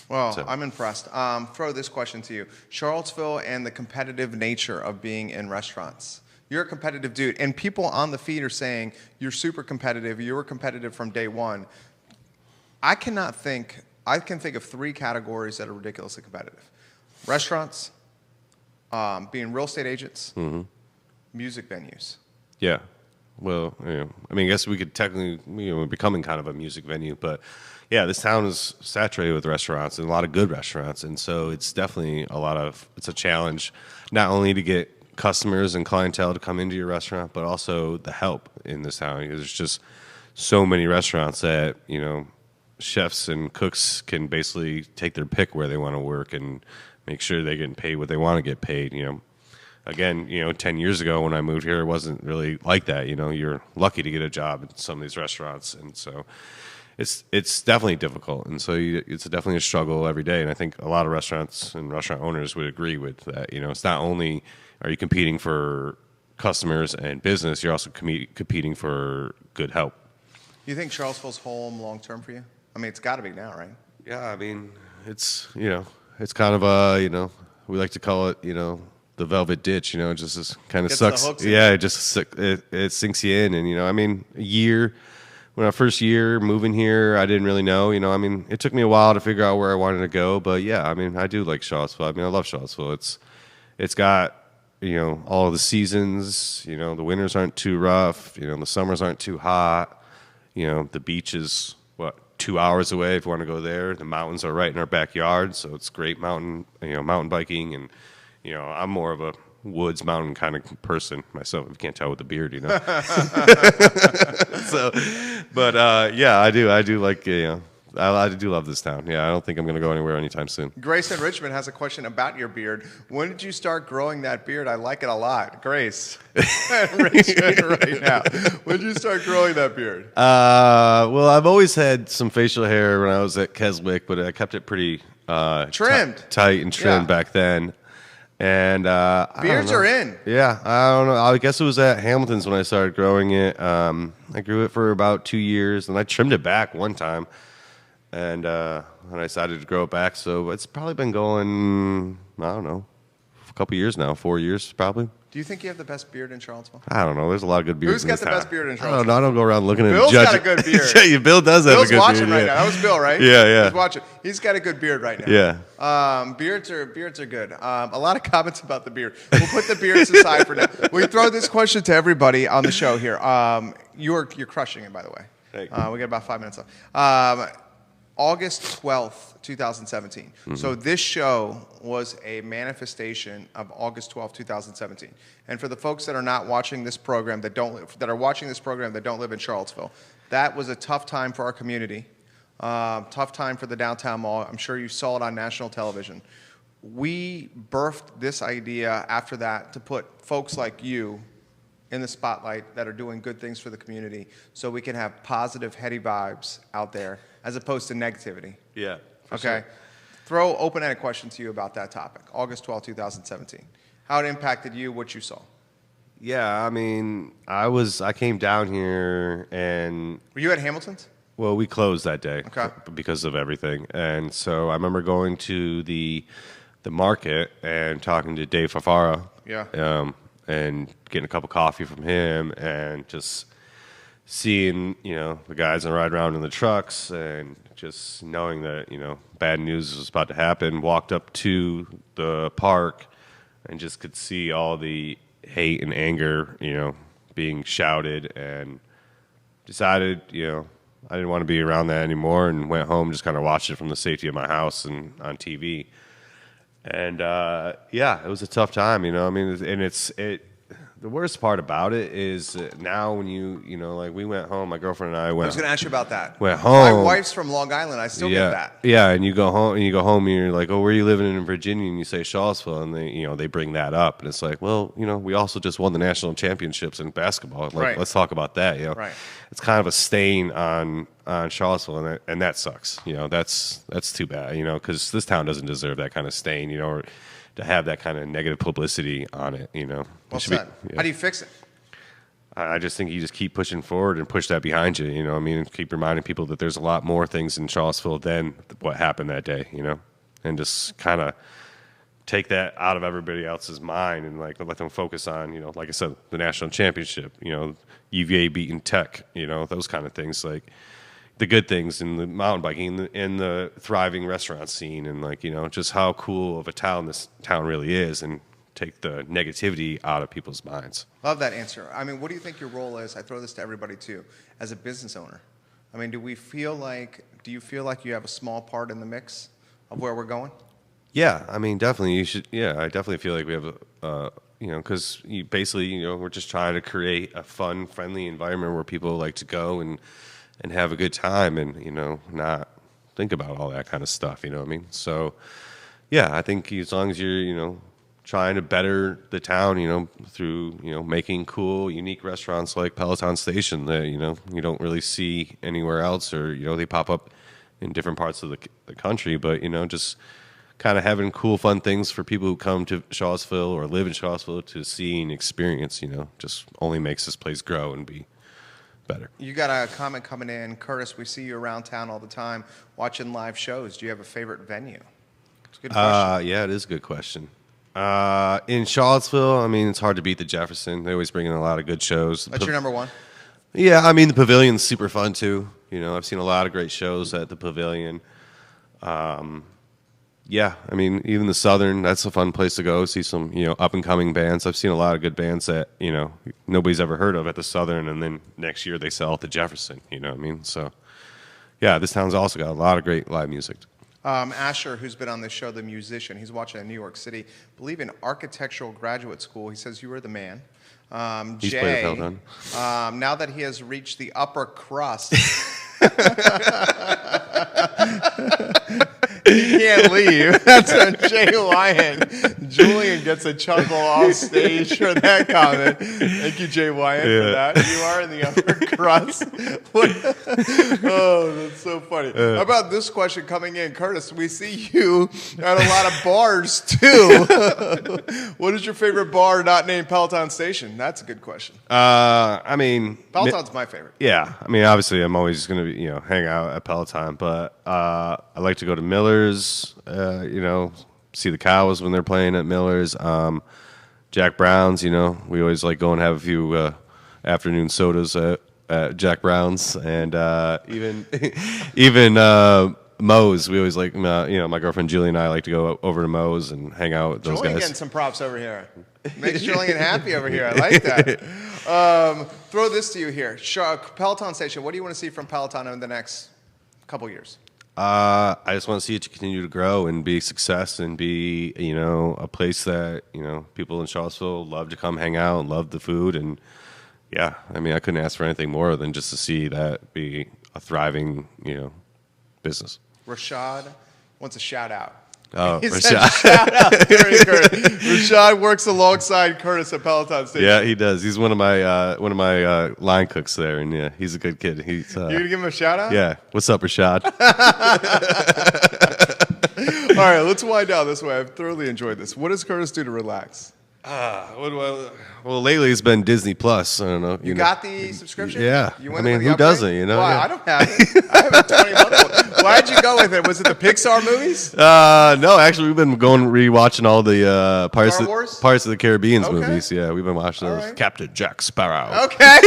Well, I'm impressed. Throw this question to you. Charlottesville and the competitive nature of being in restaurants. You're a competitive dude, and people on the feed are saying you're super competitive. You were competitive from day one. I can think of 3 categories that are ridiculously competitive. Restaurants, being real estate agents, music venues. Yeah. Well, I mean, I guess we could technically, we're becoming kind of a music venue, but yeah, this town is saturated with restaurants and a lot of good restaurants, and so it's definitely it's a challenge, not only to get customers and clientele to come into your restaurant, but also the help in this town. There's just so many restaurants that chefs and cooks can basically take their pick where they want to work and make sure they're getting paid what they want to get paid. Again, 10 years ago when I moved here, it wasn't really like that. You're lucky to get a job in some of these restaurants, and so it's definitely difficult, and so it's definitely a struggle every day. And I think a lot of restaurants and restaurant owners would agree with that. It's not only are you competing for customers and business, you're also competing for good help. You think Charlottesville's home long term for you? I mean, it's got to be now, right? Yeah, I mean, it's it's kind of a we like to call it the velvet ditch. It just kind of sucks. Yeah, it sinks you in, and I mean, a year. When I first year moving here, I didn't really know. I mean, it took me a while to figure out where I wanted to go. But yeah, I mean, I do like Charlottesville. I mean, I love Charlottesville. It's got all of the seasons. The winters aren't too rough. The summers aren't too hot. The beach is 2 hours away if you want to go there. The mountains are right in our backyard, so it's great mountain biking. And I'm more of a woods mountain kind of person myself. If you can't tell with the beard, So, but yeah, I do like I do love this town. Yeah, I don't think I'm going to go anywhere anytime soon. Grace in Richmond has a question about your beard. When did you start growing that beard? I like it a lot. Grace in Richmond right now. When did you start growing that beard? Well, I've always had some facial hair when I was at Keswick, but I kept it pretty trimmed, tight and trimmed back then. And beards are in. Yeah, I don't know. I guess it was at Hamilton's when I started growing it. I grew it for about 2 years, and I trimmed it back one time. and I decided to grow it back. So it's probably been going, I don't know, a couple years now, 4 years probably. Do you think you have the best beard in Charlottesville? I don't know. There's a lot of good beards. Who's got the best beard in I Charlottesville? don't know. I don't go around looking at him. Bill's judging. got a good beard. Yeah, Bill does have Bill's a good watching beard. right now. That was Bill, right? Yeah. He's watching. He's got a good beard right now. Yeah. Beards are good. A lot of comments about the beard. We'll put the beards aside for now. We throw this question to everybody on the show here. You're crushing it, by the way. Thank you. We got about 5 minutes left. August 12th, 2017. Mm-hmm. So this show was a manifestation of August 12th, 2017. And for the folks that are not watching this program, that are watching this program that don't live in Charlottesville, that was a tough time for our community, tough time for the downtown mall. I'm sure you saw it on national television. We birthed this idea after that to put folks like you in the spotlight that are doing good things for the community so we can have positive, heady vibes out there as opposed to negativity. Yeah. Okay? Sure. Throw open-ended question to you about that topic. August 12, 2017. How it impacted you, what you saw. Yeah, I mean, I came down here and Were you at Hamilton's? well, we closed that day Okay. because of everything. And so I remember going to the market and talking to Dave Fafara. Yeah. And getting a cup of coffee from him and just seeing, the guys that ride around in the trucks and just knowing that, bad news was about to happen. Walked up to the park and just could see all the hate and anger, being shouted, and decided, I didn't want to be around that anymore, and went home, just kind of watched it from the safety of my house and on TV. And it was a tough time, I mean, and the worst part about it is now when like we went home, my girlfriend and I I went. was going to ask you about that. Went home. My wife's from Long Island. I still get that. Yeah, and you go home and you're like, oh, where are you living in Virginia? And you say Charlottesville, and they bring that up, and it's like, well, we also just won the national championships in basketball. Like, Right. let's talk about that. Right. It's kind of a stain on Charlottesville, and that sucks. That's too bad. Because this town doesn't deserve that kind of stain. Or to have that kind of negative publicity on it. Well said. How do you fix it? I just think you just keep pushing forward and push that behind you, I mean, and keep reminding people that there's a lot more things in Charlottesville than what happened that day, and just kind of take that out of everybody else's mind and like let them focus on, like I said, the national championship, UVA beating Tech, those kind of things, like the good things in the mountain biking and the thriving restaurant scene, and like, just how cool of a town this town really is, and take the negativity out of people's minds. Love that answer. I mean, what do you think your role is? I throw this to everybody too, as a business owner. I mean, do you feel like you have a small part in the mix of where we're going? Yeah, I mean, definitely you should. Yeah, I definitely feel like we have because basically, we're just trying to create a fun, friendly environment where people like to go and have a good time, and not think about all that kind of stuff. You know what I mean? So, yeah, I think as long as you're trying to better the town, through making cool, unique restaurants like Peloton Station that you don't really see anywhere else, or they pop up in different parts of the country, but just kind of having cool, fun things for people who come to Charlottesville or live in Charlottesville to see and experience, just only makes this place grow and be better. You got a comment coming in. Curtis, we see you around town all the time watching live shows. Do you have a favorite venue? It's a good question. Yeah, it is a good question. In Charlottesville, I mean, it's hard to beat the Jefferson. They always bring in a lot of good shows. That's your number one? Yeah, I mean, the Pavilion's super fun too. I've seen a lot of great shows at the Pavilion. Yeah, I mean, even the Southern, that's a fun place to go. See some, up-and-coming bands. I've seen a lot of good bands that, nobody's ever heard of at the Southern, and then next year they sell at the Jefferson, you know what I mean? So, yeah, this town's also got a lot of great live music. Asher, who's been on this show, the musician, he's watching in New York City. I believe in architectural graduate school. He says you were the man. He's Jay, played Peloton. now that he has reached the upper crust, he can't leave. That's Jay Lyon. Julian gets a chuckle off stage for that comment. Thank you, Jay Wyatt, for that. You are in the upper crust. Oh, that's so funny. How about this question coming in? Curtis, we see you at a lot of bars, too. What is your favorite bar not named Peloton Station? That's a good question. I mean, Peloton's my favorite. yeah. I mean, obviously, I'm always going to hang out at Peloton, but I like to go to Miller's, see the cows when they're playing at Miller's. Jack Brown's, we always like go and have a few afternoon sodas at Jack Brown's, and even Moe's. We always like, my girlfriend Julie and I like to go over to Moe's and hang out with those Julian guys. getting some props over here. Makes Julian happy over here. I like that. Throw this to you here. Peloton Station, what do you want to see from Peloton in the next couple years? I just want to see it continue to grow and be a success and be, a place that, people in Charlottesville love to come hang out and love the food. And yeah, I mean, I couldn't ask for anything more than just to see that be a thriving, business. Rashad wants a shout out. Oh, He Rashad. said, shout out to Curtis. Rashad works alongside Curtis at Peloton Station. Yeah, he does. He's one of my line cooks there, and yeah, he's a good kid. He's You gonna give him a shout out? yeah. What's up, Rashad? All right, let's wind down this way. I've thoroughly enjoyed this. What does Curtis do to relax? Well, lately it's been Disney Plus. I don't know. You got the subscription? Yeah. You I went mean, with the who upgrade? doesn't, Why? Yeah. I don't have it. I have a 20-month one. Why'd you go with it? Was it the Pixar movies? No, actually, we've been rewatching all the Star Wars? Pirates of the Caribbean Okay. movies. Yeah, we've been watching those. right. Captain Jack Sparrow. Okay.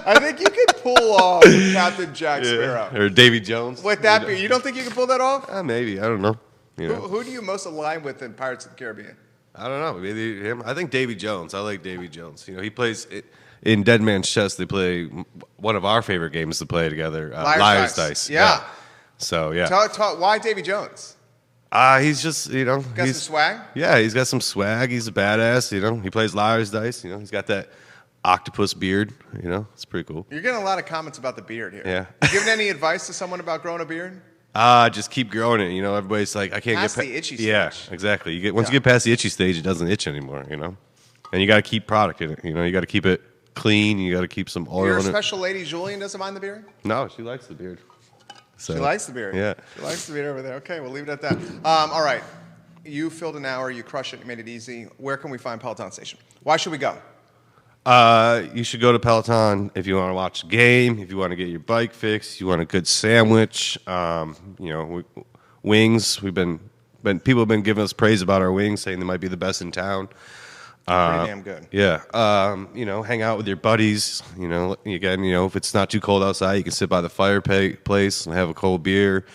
I think you could pull off Captain Jack Sparrow. Or Davy Jones. With that beard, you don't think you can pull that off? Maybe. I don't know. Who do you most align with in Pirates of the Caribbean? I don't know. Maybe him. I think Davy Jones. I like Davy Jones. He plays in Dead Man's Chest. They play one of our favorite games to play together. Liar's Dice. Yeah. So yeah. Why Davy Jones? He's just Got some swag? Yeah, he's got some swag. He's a badass. He plays Liar's Dice. He's got that octopus beard. It's pretty cool. You're getting a lot of comments about the beard here. Yeah. You giving any advice to someone about growing a beard? Just keep growing it. Everybody's like, I can't Past get the itchy stage. Yeah, exactly. Once you get past the itchy stage, it doesn't itch anymore. And you got to keep product in it. You got to keep it clean. You got to keep some oil Your in it. special lady Julian doesn't mind the beard? No, she likes the beard. So, She likes the beard. Yeah. She likes the beard over there. Okay, we'll leave it at that. All right. You filled an hour. You crushed it. You made it easy. Where can we find Peloton Station? Why should we go? You should go to Peloton if you want to watch a game, if you want to get your bike fixed, you want a good sandwich. Wings. People have been giving us praise about our wings, saying they might be the best in town. Pretty damn good. Yeah. Hang out with your buddies. Again, if it's not too cold outside, you can sit by the fireplace and have a cold beer.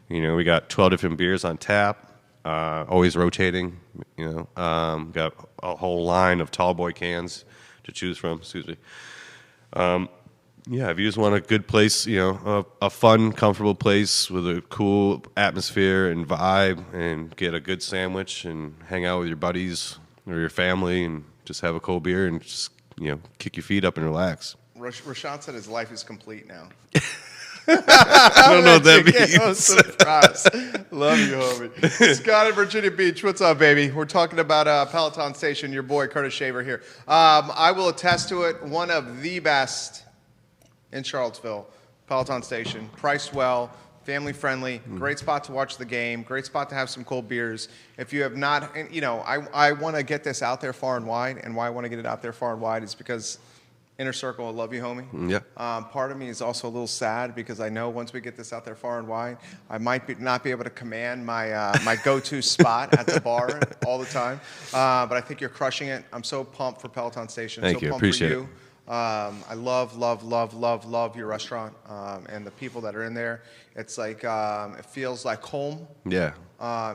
We got 12 different beers on tap, always rotating. Got a whole line of tall boy cans to choose from. Excuse me. If you just want a good place, a fun, comfortable place with a cool atmosphere and vibe, and get a good sandwich and hang out with your buddies or your family and just have a cold beer and just, kick your feet up and relax. Rashad said his life is complete now. I don't know what that means. I'm surprised. Love you, homie. Scott in Virginia Beach, what's up, baby? We're talking about Peloton Station. Your boy Curtis Shaver here. I will attest to it. One of the best in Charlottesville, Peloton Station. Priced well, family friendly, great spot to watch the game, great spot to have some cold beers. If you have not, I want to get this out there far and wide, and why I want to get it out there far and wide is because Inner Circle, I love you, homie. Yeah. Part of me is also a little sad because I know once we get this out there far and wide, I might not be able to command my go-to spot at the bar all the time. But I think you're crushing it. I'm so pumped for Peloton Station. Thank so you. Pumped Appreciate for you. I love your restaurant and the people that are in there. It's like it feels like home. Yeah.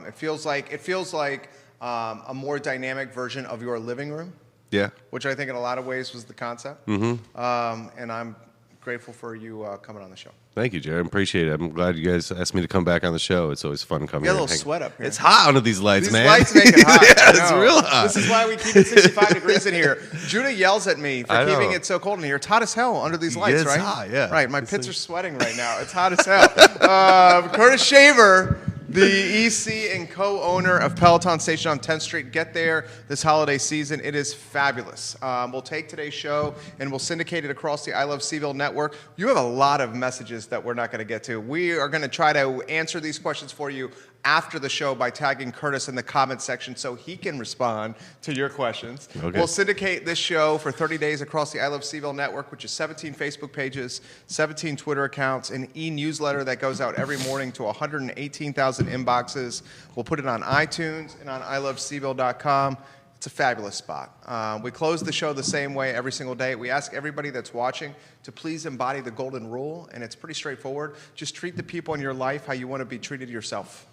It feels like a more dynamic version of your living room. Yeah. Which I think in a lot of ways was the concept. And I'm grateful for you coming on the show. Thank you, Jared. I appreciate it. I'm glad you guys asked me to come back on the show. It's always fun coming You got a here. little sweat up here. It's hot under these lights, These man. lights make it hot. Yeah, I it's know. real hot. This is why we keep it 65 degrees in here. Judah yells at me for I know. keeping it so cold in here. It's hot as hell under these lights, it's right? hot, yeah. Right, my pits are sweating right now. It's hot as hell. Curtis Shaver, the EC and co-owner of Peloton Station on 10th Street. Get there this holiday season. It is fabulous. We'll take today's show and we'll syndicate it across the I Love CVille network. You have a lot of messages that we're not going to get to. We are going to try to answer these questions for you after the show by tagging Curtis in the comment section so he can respond to your questions. Okay. We'll syndicate this show for 30 days across the I Love CVille network, which is 17 Facebook pages, 17 Twitter accounts, an e-newsletter that goes out every morning to 118,000 inboxes. We'll put it on iTunes and on ilovecville.com. It's a fabulous spot. We close the show the same way every single day. We ask everybody that's watching to please embody the golden rule, and it's pretty straightforward. Just treat the people in your life how you want to be treated yourself.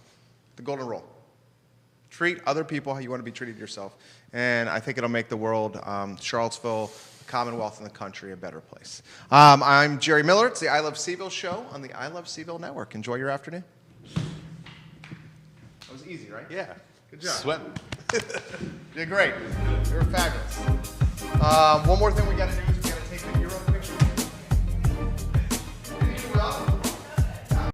The golden rule. Treat other people how you want to be treated yourself. And I think it'll make the world, Charlottesville, the Commonwealth, and the country a better place. I'm Jerry Miller. It's the I Love CVille Show on the I Love CVille network. Enjoy your afternoon. That was easy, right? Yeah. Good job. Sweating. You're great. You're fabulous. One more thing we got to do.